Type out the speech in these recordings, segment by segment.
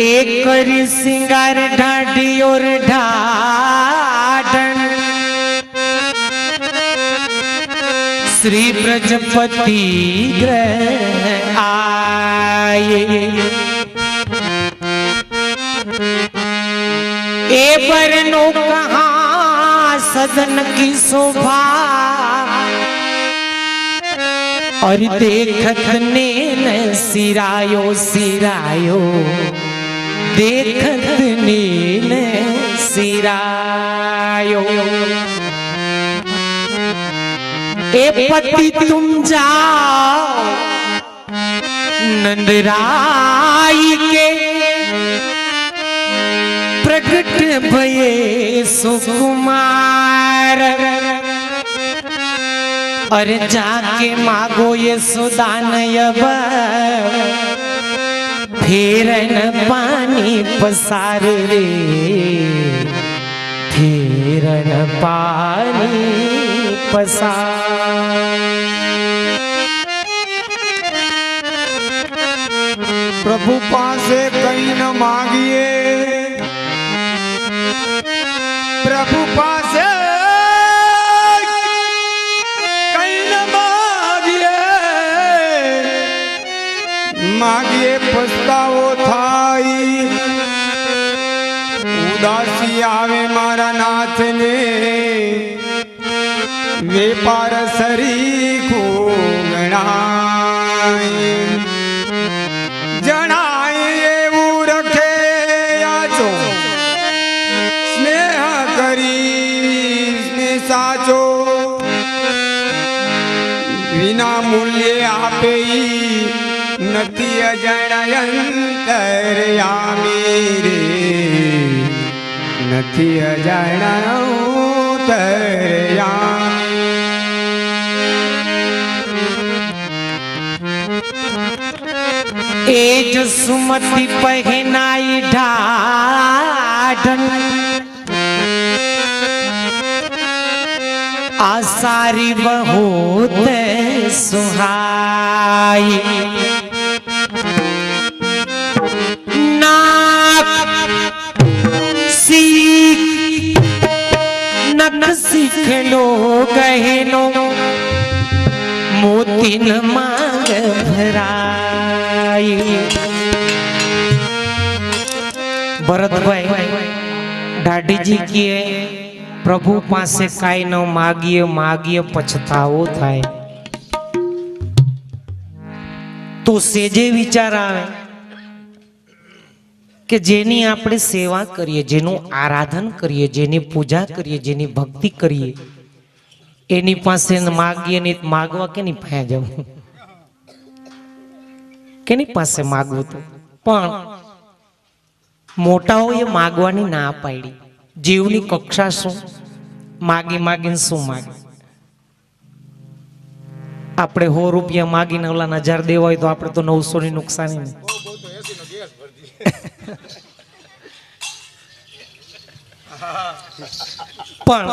एक करी सिंगार ढाडी और ढाढन श्री ब्रजपति ग्रह आए। ए बरनो कहाँ सदन की शोभा और देखत ने सिरायो सिरायो देखत नीन सिरायो। ए पति तुम जाओ नंदराई के प्रकट भये सुकुमार और जाके मागो ये सुदानयब फिर न पानी पसार रे फिर न पानी पसार। प्रभु पासे कहीं न मांगिए प्रभु पासे मागिए पछतावो थाई उदासी आवे मारा नाथ ने वेपार सरी को गणाई जनाई एवं रखे आचो स्नेह करी स्नेह साचो विना मूल्य आपे नती अजण अंतरयामी रे नती अजण अंतरयामी। एज सुमति पहनाई ढाढन आसारी बहुत सुहाई। सीखलो गहनो मोतीन मांग भराई। भरत भाई ढाडी जी किए प्रभु पासे काई न मागिए मागिए पछतावो थाय तो सेजे विचार आवे કે જેની આપણે સેવા કરીએ જેનું આરાધન કરીએ જેની પૂજા કરીએ જેની ભક્તિ કરીએ એની પાસે માગીએ ને માગવા કેની પાસે જવું કેની પાસે માગવું તો પણ મોટાઓએ માગવાની ના પાડી જીવની કક્ષા શું માગી માગીને શું માગે આપણે 100 રૂપિયા માગીને ઓલાને 1000 દેવા હોય તો આપણે તો 900 ની નુકસાની ને પણ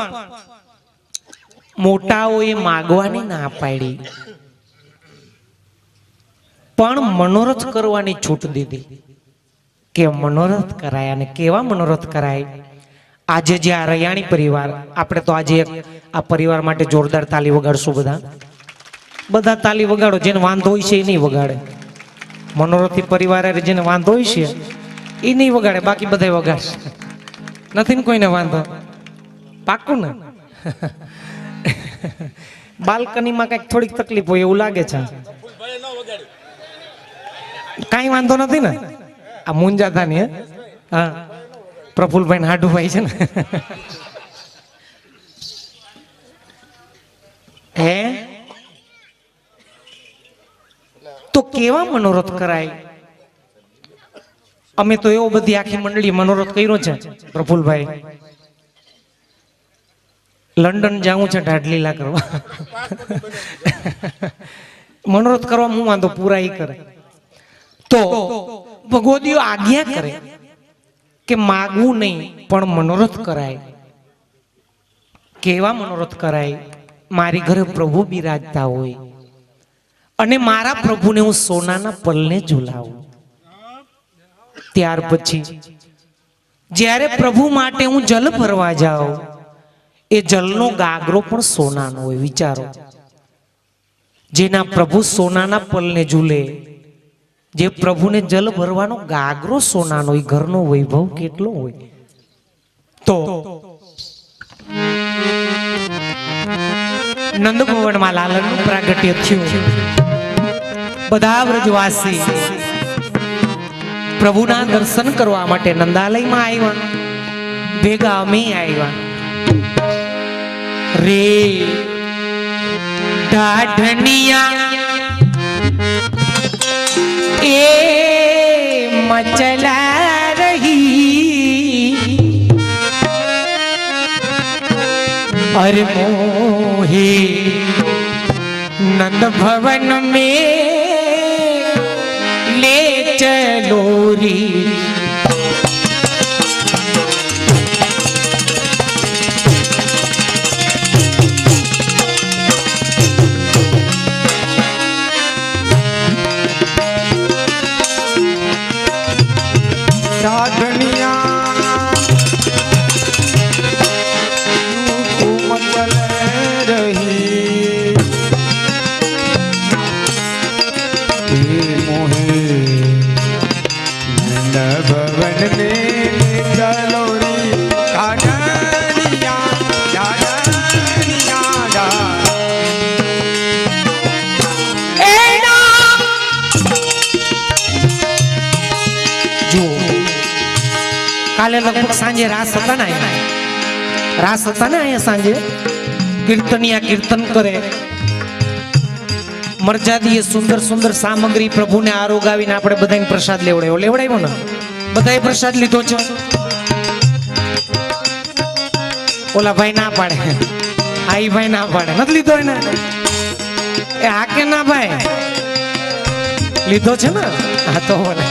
મોટાઓએ માગવાની ના પાડી પણ મનોરથ કરવાની છૂટ દીધી કે મનોરથ કરાય અને કેવા મનોરથ કરાય। આજે જે આ રૈયાણી પરિવાર આપણે તો આજે આ પરિવાર માટે જોરદાર તાલી વગાડશું બધા તાલી વગાડો જેને વાંધો હોય છે એ નહીં વગાડે મનોરથી પરિવારે જેને વાંધો હોય છે એ નહીં વગાડે બાકી બધા વગાડશે નથી ને કોઈને વાંધો પાક્કું ને બાલ્કનીમાં કઈક થોડીક તકલીફ હોય એવું લાગે છે કાઈ વાંધો નથી ને આ મુંજાતા ની હા પ્રફુલભાઈ હાડુભાઈ છે ને હે તો કેવા મનોરથ કરાય? અમે તો એવો બધી આખી મંડળી મનોરથ કર્યો છે પ્રફુલભાઈ, લંડન જાવું છે ઢાઢલીલા કરવા. મનોરથ કરવા હું વાંધો, પૂરા ઈ કરે. તો ભગવદીઓ આજ્ઞા કરે કે માગવું નહીં પણ મનોરથ કરાય. કેવા મનોરથ કરાય? મારી ઘરે પ્રભુ બિરાજતા હોય અને મારા પ્રભુને હું સોનાના પલને ઝુલાવું. ત્યાર પછી જ્યારે પ્રભુ માટે હું જલ ભરવા જાઉં, એ જલનો ગાગરો પણ સોનાનો હોય. વિચારો, જેના પ્રભુ સોનાના પલને ઝૂલે, જે પ્રભુને જલ ભરવાનો ગાગરો સોનાનો હોય, ઘરનો વૈભવ કેટલો હોય. તો નંદ ભવનમાં લાલનનું પ્રાગટ્ય થયું. બધા વ્રજવાસી પ્રભુના દર્શન કરવા માટે નંદાલયમાં આવ્યા, ભેગા અમે આવ્યા. રે ઢાઢનિયા એ મચલા રહી, अरे मोहे नंद भवन में ले चलो री. કાલે લગભગ સાંજે રાસ હતા ને, રાસ હતા ને અહીંયા સાંજે, કીર્તનિયા કીર્તન કરે, મરજાદીએ સુંદર સુંદર સામગ્રી પ્રભુને આરોગાવીને આપણે બધાને પ્રસાદ લેવડાવ્યો ને, બધાએ પ્રસાદ લીધો છે. ઓલા ભાઈ ના પાડે, આઈ ભાઈ ના પાડે, નથી લીધો એને. એ હા કે ના ભાઈ? લીધો છે ને? હા તો બોલે.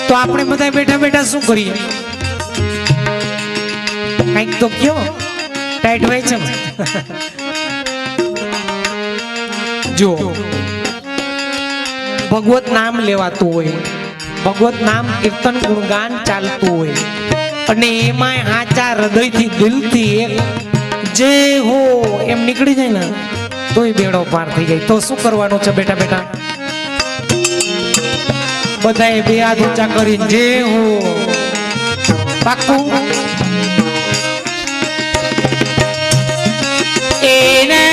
તો આપણે બધા બેઠા બેઠા શું કરીએ? કઈક તો કયો, ટાઈટ હોય છે ને. જો ભગવત નામ લેવાતું હોય, ભગવત નામ કીર્તન ગુણગાન ચાલતું હોય, અને એમાં હાચા હૃદયથી દિલથી એક જે હો એમ નીકળી જાય ને, તોય બેડો પાર થઈ જાય. તો શું કરવાનું છે બેટા બેટા? બધાએ બે હાથ ઊંચા કરીને જે હો, પાક્કું? એને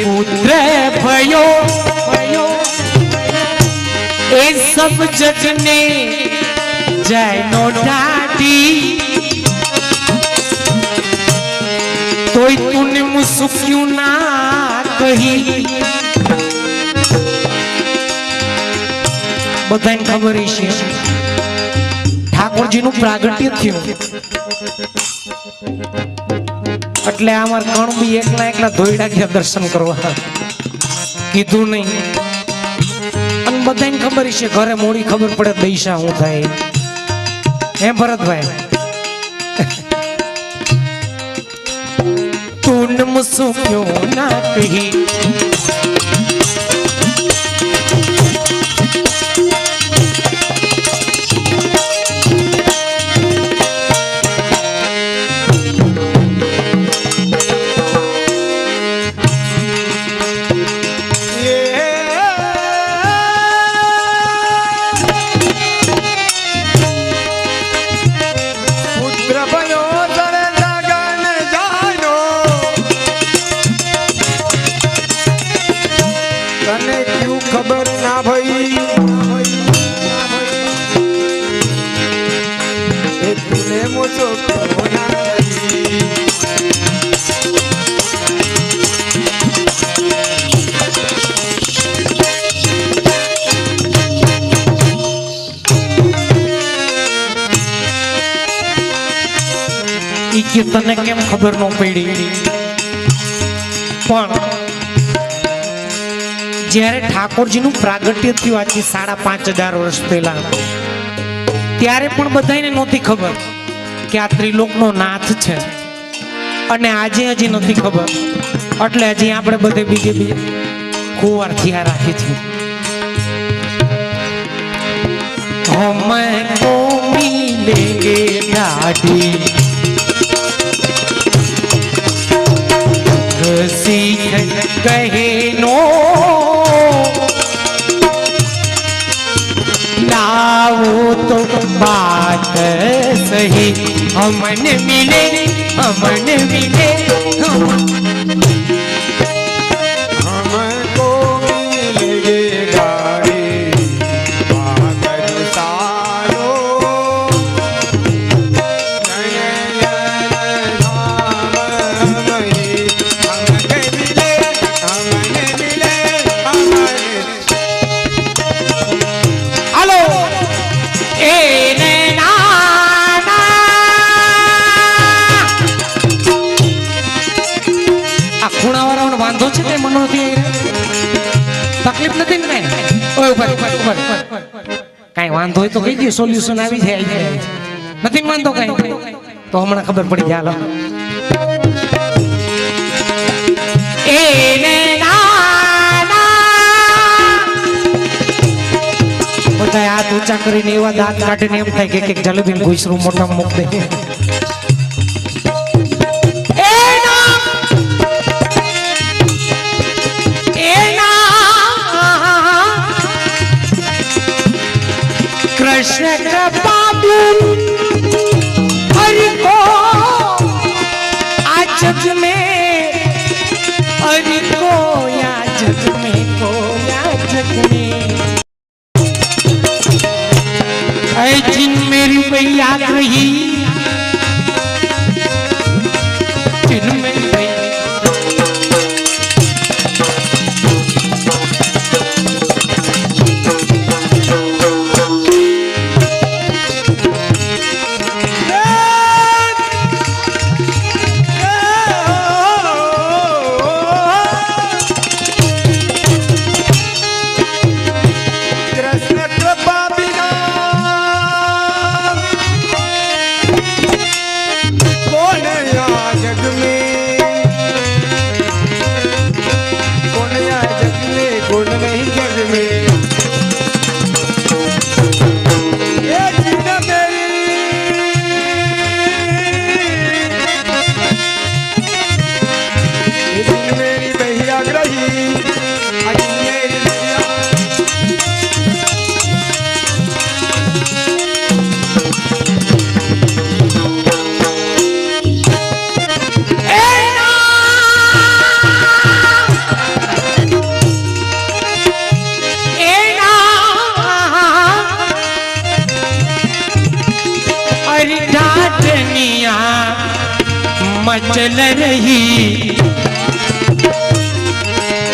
પુત્ર ભયો એ સબ જગને જયનો ડાટી, તોય તુને મુસુક્યું ના કહી. બધાને ખબર છે ઠાકોરજીનું પ્રાગટ્ય થયું, એટલે અમાર કણ બી એકલા એકલા ધોઈડા ગયા દર્શન કરવા, કીધું નહીં. અને બધાને ખબર છે, ઘરે મોડી ખબર પડે દૈસા હું થાય. હે ભરતભાઈ? તું મુસુ ક્યો ના કહી, કે તને કેમ ખબર ન પડી, પણ જ્યારે ઠાકોરજીનું પ્રાગટ્ય થયું આજથી 5,500 વર્ષ પહેલા, ત્યારે પણ બધાને નહોતી ખબર કે આ ત્રિલોકનો નાથ છે, અને આજે હજી નથી ખબર, એટલે હજી આપણે બધે બીજે કુંવાર થયા રાખી છે. हमको मिलेंगे दाढ़ी सीख कहे नो लाओ तो बात सही, हमने मिले हमको मिलेंगे गाड़ी पागल सालो नयन धाम मही, हमने मिले हमने हेलो ए नैना આ ખૂણાવાળાનો વાંધો છે તે મનોથી તકલીફ નથી ને કાંઈ? ઓય ઉપર કાંઈ વાંધો હોય તો કહી દે, સોલ્યુશન આવી જાય. નથી ને વાંધો કાંઈ તો હમણાં ખબર પડી જાય. હાલો એ બધા હાથ ઊંચા કરીને એવા દાંત કાઢીને એમ થાય કે એક જલેબી ઘૂસરું મોઢામાં મૂક દે. कृष्ण कृपा हरि को आज जग में, हरि को या जग में, को या जग में ऐ जिन मेरी मैया रही, जिन मेरी मचल रही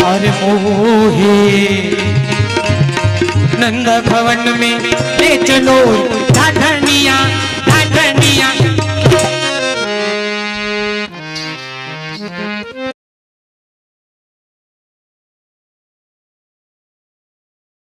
और मोहे नंद भवन में ले चलो ढाढनिया